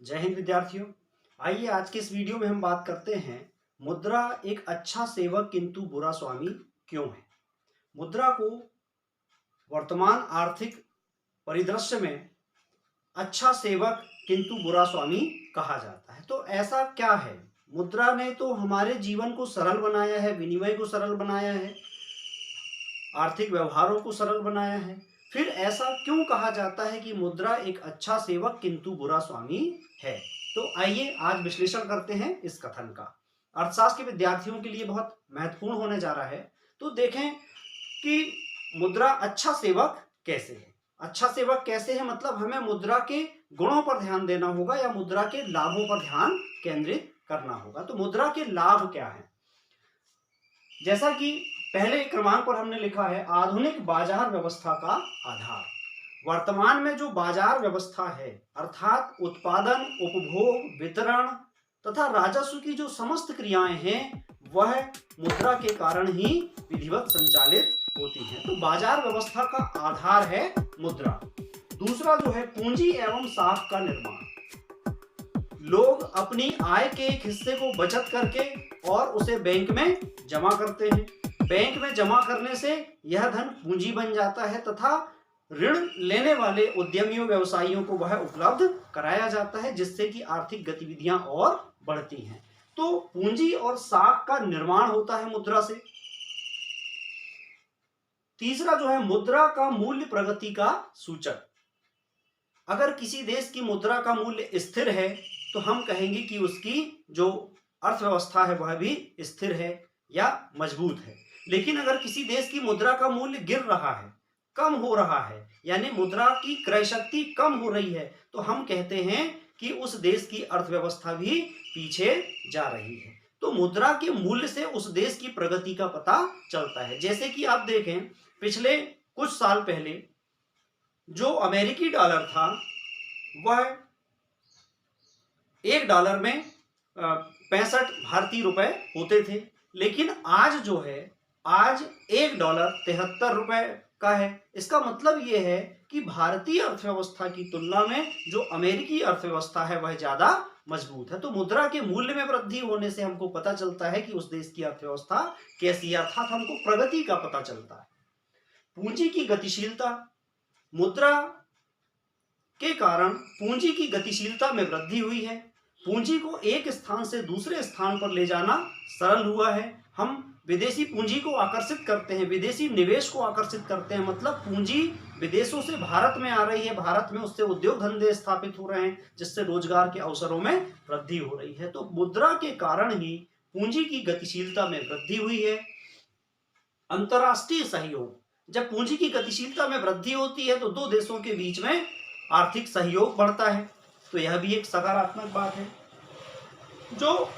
जय हिंद विद्यार्थियों। आइए आज के इस वीडियो में हम बात करते हैं मुद्रा एक अच्छा सेवक किंतु बुरा स्वामी क्यों है। मुद्रा को वर्तमान आर्थिक परिदृश्य में अच्छा सेवक किंतु बुरा स्वामी कहा जाता है। तो ऐसा क्या है? मुद्रा ने तो हमारे जीवन को सरल बनाया है, विनिमय को सरल बनाया है, आर्थिक व्यवहारों को सरल बनाया है। फिर ऐसा क्यों कहा जाता है कि मुद्रा एक अच्छा सेवक किंतु बुरा स्वामी है? तो आइए आज विश्लेषण करते हैं इस कथन का। अर्थशास्त्र के विद्यार्थियों के लिए बहुत महत्वपूर्ण होने जा रहा है। तो देखें कि मुद्रा अच्छा सेवक कैसे है। अच्छा सेवक कैसे है मतलब हमें मुद्रा के गुणों पर ध्यान देना होगा या मुद्रा के लाभों पर ध्यान केंद्रित करना होगा। तो मुद्रा के लाभ क्या है? जैसा कि पहले क्रमांक पर हमने लिखा है, आधुनिक बाजार व्यवस्था का आधार। वर्तमान में जो बाजार व्यवस्था है अर्थात उत्पादन, उपभोग, वितरण तथा राजस्व की जो समस्त क्रियाएं हैं वह मुद्रा के कारण ही विधिवत संचालित होती हैं। तो बाजार व्यवस्था का आधार है मुद्रा। दूसरा जो है पूंजी एवं साख का निर्माण। लोग अपनी आय के एक हिस्से को बचत करके और उसे बैंक में जमा करते हैं। बैंक में जमा करने से यह धन पूंजी बन जाता है तथा ऋण लेने वाले उद्यमियों, व्यवसायियों को वह उपलब्ध कराया जाता है, जिससे कि आर्थिक गतिविधियां और बढ़ती हैं। तो पूंजी और साख का निर्माण होता है मुद्रा से। तीसरा जो है मुद्रा का मूल्य प्रगति का सूचक। अगर किसी देश की मुद्रा का मूल्य स्थिर है तो हम कहेंगे कि उसकी जो अर्थव्यवस्था है वह भी स्थिर है या मजबूत है। लेकिन अगर किसी देश की मुद्रा का मूल्य गिर रहा है, कम हो रहा है, यानी मुद्रा की क्रय शक्ति कम हो रही है, तो हम कहते हैं कि उस देश की अर्थव्यवस्था भी पीछे जा रही है। तो मुद्रा के मूल्य से उस देश की प्रगति का पता चलता है। जैसे कि आप देखें, पिछले कुछ साल पहले जो अमेरिकी डॉलर था वह $1 में 65 भारतीय रुपए होते थे। लेकिन आज जो है, आज $1 ₹73 का है। इसका मतलब यह है कि भारतीय अर्थव्यवस्था की तुलना में जो अमेरिकी अर्थव्यवस्था है वह ज्यादा मजबूत है। तो मुद्रा के मूल्य में वृद्धि होने से हमको पता चलता है कि उस देश की अर्थव्यवस्था कैसी है, अर्थात हमको प्रगति का पता चलता है। पूंजी की गतिशीलता। मुद्रा के कारण पूंजी की गतिशीलता में वृद्धि हुई है। पूंजी को एक स्थान से दूसरे स्थान पर ले जाना सरल हुआ है। हम विदेशी पूंजी को आकर्षित करते हैं, विदेशी निवेश को आकर्षित करते हैं, मतलब पूंजी विदेशों से भारत में आ रही है, भारत में उससे उद्योग धंधे स्थापित हो रहे हैं, जिससे रोजगार के अवसरों में वृद्धि हो रही है। तो मुद्रा के कारण ही पूंजी की गतिशीलता में वृद्धि हुई है। अंतरराष्ट्रीय सहयोग। जब पूंजी की गतिशीलता में वृद्धि होती है तो दो देशों के बीच में आर्थिक सहयोग बढ़ता है, तो यह भी एक सकारात्मक बात है। जो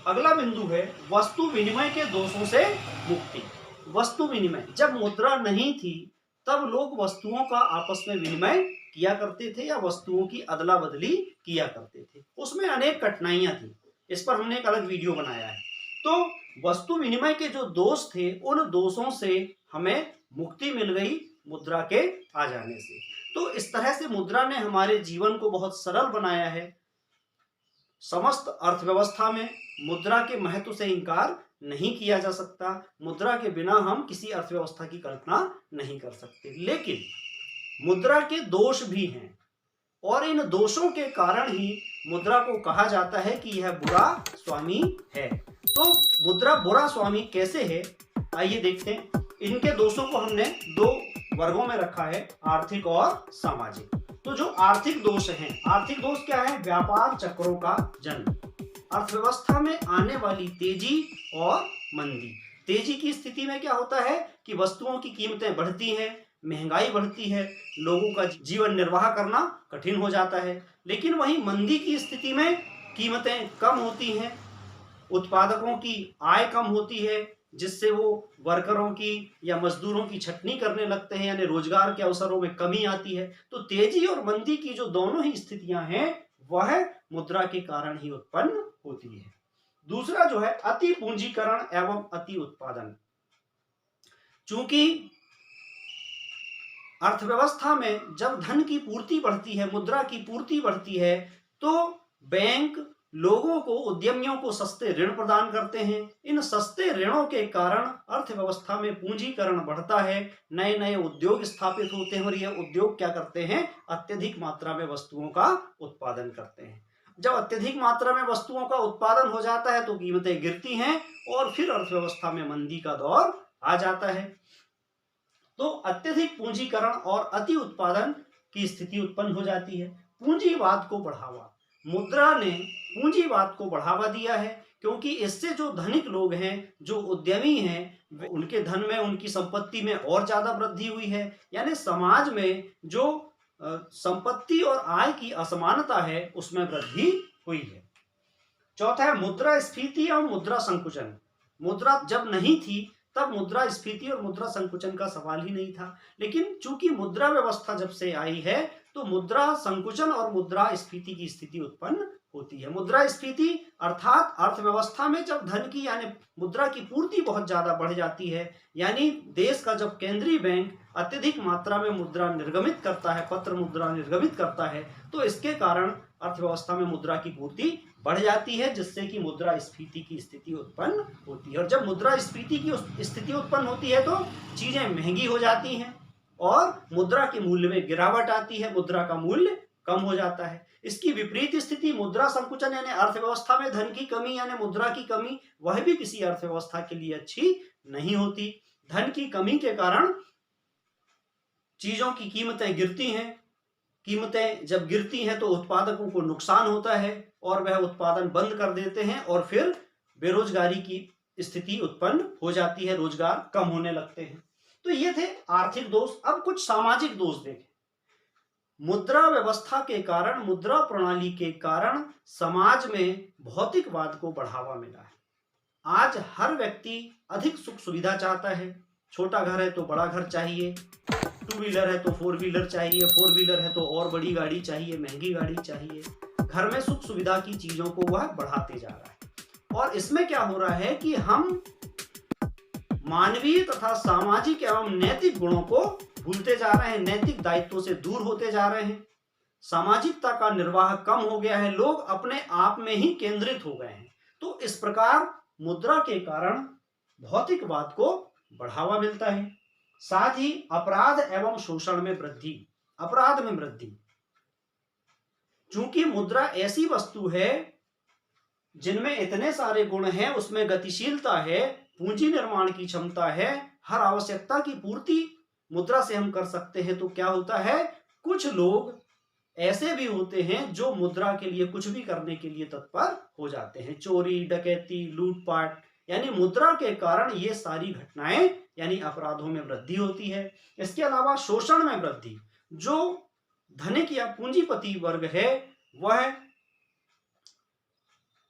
अगला बिंदु है, वस्तु विनिमय के दोषों से मुक्ति। वस्तु विनिमय, जब मुद्रा नहीं थी तब लोग वस्तुओं का आपस में विनिमय किया करते थे या वस्तुओं की अदला बदली किया करते थे। उसमें अनेक कठिनाइयां थी, इस पर हमने एक अलग वीडियो बनाया है। तो वस्तु विनिमय के जो दोष थे उन दोषों से हमें मुक्ति मिल गई मुद्रा के आ जाने से। तो इस तरह से मुद्रा ने हमारे जीवन को बहुत सरल बनाया है। समस्त अर्थव्यवस्था में मुद्रा के महत्व से इंकार नहीं किया जा सकता। मुद्रा के बिना हम किसी अर्थव्यवस्था की कल्पना नहीं कर सकते। लेकिन मुद्रा के दोष भी हैं और इन दोषों के कारण ही मुद्रा को कहा जाता है कि यह बुरा स्वामी है। तो मुद्रा बुरा स्वामी कैसे है, आइए देखते हैं। इनके दोषों को हमने दो वर्गों में रखा है, आर्थिक और सामाजिक। तो जो आर्थिक दोष हैं, आर्थिक दोष क्या है? व्यापार चक्रों का जन्म। अर्थव्यवस्था में आने वाली तेजी और मंदी। तेजी की स्थिति में क्या होता है कि वस्तुओं की कीमतें बढ़ती हैं, महंगाई बढ़ती है, लोगों का जीवन निर्वाह करना कठिन हो जाता है। लेकिन वहीं मंदी की स्थिति में कीमतें कम होती हैं, उत्पादकों की आय कम होती है, जिससे वो वर्करों की या मजदूरों की छटनी करने लगते हैं, यानी रोजगार के अवसरों में कमी आती है। तो तेजी और मंदी की जो दोनों ही स्थितियां हैं वह मुद्रा के कारण ही उत्पन्न होती है। दूसरा जो है अति पूंजीकरण एवं अति उत्पादन। चूंकि अर्थव्यवस्था में जब धन की पूर्ति बढ़ती है, मुद्रा की पूर्ति बढ़ती है, तो बैंक लोगों को, उद्यमियों को सस्ते ऋण प्रदान करते हैं। इन सस्ते ऋणों के कारण अर्थव्यवस्था में पूंजीकरण बढ़ता है, नए नए उद्योग स्थापित होते हैं और ये उद्योग क्या करते हैं, अत्यधिक मात्रा में वस्तुओं का उत्पादन करते हैं। जब अत्यधिक मात्रा में वस्तुओं का उत्पादन हो जाता है तो कीमतें गिरती हैं और फिर अर्थव्यवस्था में मंदी का दौर आ जाता है। तो अत्यधिक पूंजीकरण और अति उत्पादन की स्थिति उत्पन्न हो जाती है। पूंजीवाद को बढ़ावा, मुद्रा ने पूंजीवाद को बढ़ावा दिया है, क्योंकि इससे जो धनिक लोग हैं, जो उद्यमी हैं, उनके धन में, उनकी संपत्ति में और ज्यादा वृद्धि हुई है। यानी समाज में जो संपत्ति और आय की असमानता है उसमें वृद्धि हुई है। चौथा है मुद्रास्फीति और मुद्रा संकुचन। मुद्रा जब नहीं थी तब मुद्रास्फीति और मुद्रा संकुचन का सवाल ही नहीं था, लेकिन चूंकि मुद्रा व्यवस्था जब से आई है तो मुद्रा संकुचन और मुद्रास्फीति की स्थिति उत्पन्न होती है। मुद्रास्फीति अर्थात अर्थव्यवस्था में जब धन की यानी मुद्रा की पूर्ति बहुत ज्यादा बढ़ जाती है, यानी देश का जब केंद्रीय बैंक अत्यधिक मात्रा में मुद्रा निर्गमित करता है, पत्र मुद्रा निर्गमित करता है, तो इसके कारण अर्थव्यवस्था में मुद्रा की पूर्ति बढ़ जाती है, जिससे कि मुद्रास्फीति की स्थिति उत्पन्न होती है। और जब मुद्रास्फीति की स्थिति उत्पन्न होती है तो चीजें महंगी हो जाती हैं और मुद्रा के मूल्य में गिरावट आती है, मुद्रा का मूल्य कम हो जाता है। इसकी विपरीत स्थिति मुद्रा संकुचन यानी अर्थव्यवस्था में धन की कमी यानी मुद्रा की कमी, वह भी किसी अर्थव्यवस्था के लिए अच्छी नहीं होती। धन की कमी के कारण चीजों की कीमतें गिरती हैं, कीमतें जब गिरती हैं तो उत्पादकों को नुकसान होता है और वह उत्पादन बंद कर देते हैं और फिर बेरोजगारी की स्थिति उत्पन्न हो जाती है, रोजगार कम होने लगते हैं। तो ये थे आर्थिक दोष। अब कुछ सामाजिक दोष देखें। मुद्रा व्यवस्था के कारण, मुद्रा प्रणाली के कारण समाज में भौतिकवाद को बढ़ावा मिला है। आज हर व्यक्ति अधिक सुख सुविधा चाहता है। छोटा घर है तो बड़ा घर चाहिए, 2 व्हीलर है तो 4 व्हीलर चाहिए, 4 व्हीलर है तो और बड़ी गाड़ी चाहिए, महंगी गाड़ी चाहिए। घर में सुख सुविधा की चीजों को वह बढ़ाते जा रहा है और इसमें क्या हो रहा है कि हम मानवीय तथा सामाजिक एवं नैतिक गुणों को भूलते जा रहे हैं, नैतिक दायित्वों से दूर होते जा रहे हैं। सामाजिकता का निर्वाह कम हो गया है, लोग अपने आप में ही केंद्रित हो गए हैं। तो इस प्रकार मुद्रा के कारण भौतिकवाद को बढ़ावा मिलता है। साथ ही अपराध एवं शोषण में वृद्धि, अपराध में वृद्धि। चूंकि मुद्रा ऐसी वस्तु है जिनमें इतने सारे गुण हैं, उसमें गतिशीलता है, पूंजी निर्माण की क्षमता है, हर आवश्यकता की पूर्ति मुद्रा से हम कर सकते हैं, तो क्या होता है, कुछ लोग ऐसे भी होते हैं जो मुद्रा के लिए कुछ भी करने के लिए तत्पर हो जाते हैं। चोरी, डकैती, लूटपाट, यानी मुद्रा के कारण ये सारी घटनाएं यानी अपराधों में वृद्धि होती है। इसके अलावा शोषण में वृद्धि। जो धनिक या पूंजीपति वर्ग है वह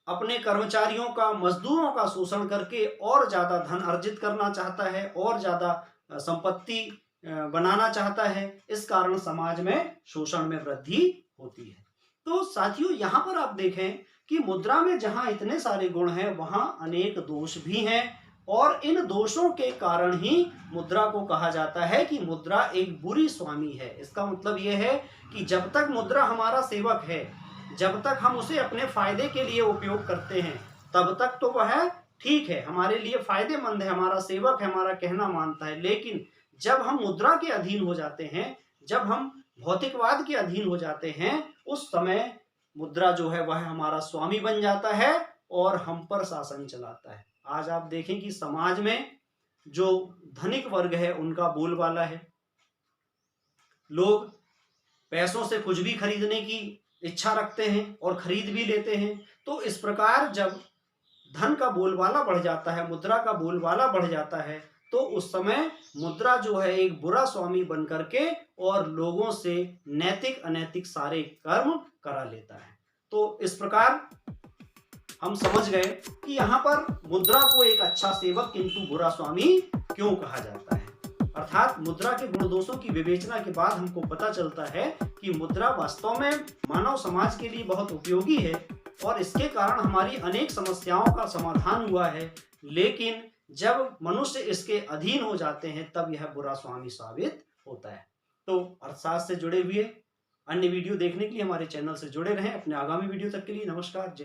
अपने कर्मचारियों का, मजदूरों का शोषण करके और ज्यादा धन अर्जित करना चाहता है और ज्यादा संपत्ति बनाना चाहता है। इस कारण समाज में शोषण में वृद्धि होती है। तो साथियों, यहाँ पर आप देखें कि मुद्रा में जहां इतने सारे गुण हैं वहां अनेक दोष भी हैं और इन दोषों के कारण ही मुद्रा को कहा जाता है कि मुद्रा एक बुरी स्वामी है। इसका मतलब यह है कि जब तक मुद्रा हमारा सेवक है, जब तक हम उसे अपने फायदे के लिए उपयोग करते हैं, तब तक तो वह ठीक है, हमारे लिए फायदेमंद है, हमारा सेवक है, हमारा कहना मानता है। लेकिन जब हम मुद्रा के अधीन हो जाते हैं, जब हम भौतिकवाद के अधीन हो जाते हैं, उस समय मुद्रा जो है वह हमारा स्वामी बन जाता है और हम पर शासन चलाता है। आज आप देखें कि समाज में जो धनिक वर्ग है उनका बोलबाला है। लोग पैसों से कुछ भी खरीदने की इच्छा रखते हैं और खरीद भी लेते हैं। तो इस प्रकार जब धन का बोलबाला बढ़ जाता है, मुद्रा का बोलबाला बढ़ जाता है, तो उस समय मुद्रा जो है एक बुरा स्वामी बन करके और लोगों से नैतिक अनैतिक सारे कर्म करा लेता है। तो इस प्रकार हम समझ गए कि यहाँ पर मुद्रा को एक अच्छा सेवक किंतु बुरा स्वामी क्यों कहा जाता है। अर्थात मुद्रा के गुण दोषों की विवेचना के बाद हमको पता चलता है कि मुद्रा वास्तव में मानव समाज के लिए बहुत उपयोगी है और इसके कारण हमारी अनेक समस्याओं का समाधान हुआ है। लेकिन जब मनुष्य इसके अधीन हो जाते हैं तब यह बुरा स्वामी साबित होता है। तो अर्थशास्त्र से जुड़े हुए अन्य वीडियो देखने के लिए हमारे चैनल से जुड़े रहें। अपने आगामी वीडियो तक के लिए नमस्कार, जय